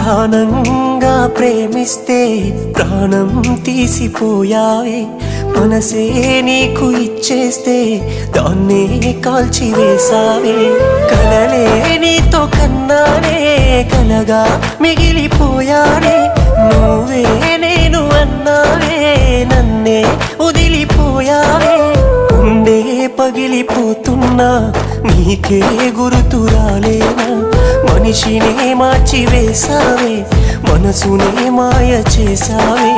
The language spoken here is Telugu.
ప్రాణంగా ప్రేమిస్తే ప్రాణం తీసిపోయావే, మనసే నీకు ఇచ్చేస్తే దాన్నే కాల్చివేసావే. కలలే నీతో కన్నానే కలగా మిగిలిపోయానే, నువ్వే నేను అన్నావే నన్నే వదిలిపోయావే. గుండె పగిలిపోతున్నా నీకే గుర్తు రాలేనా, మనిషినే మార్చివేసావే మనసునే మాయ చేసావే.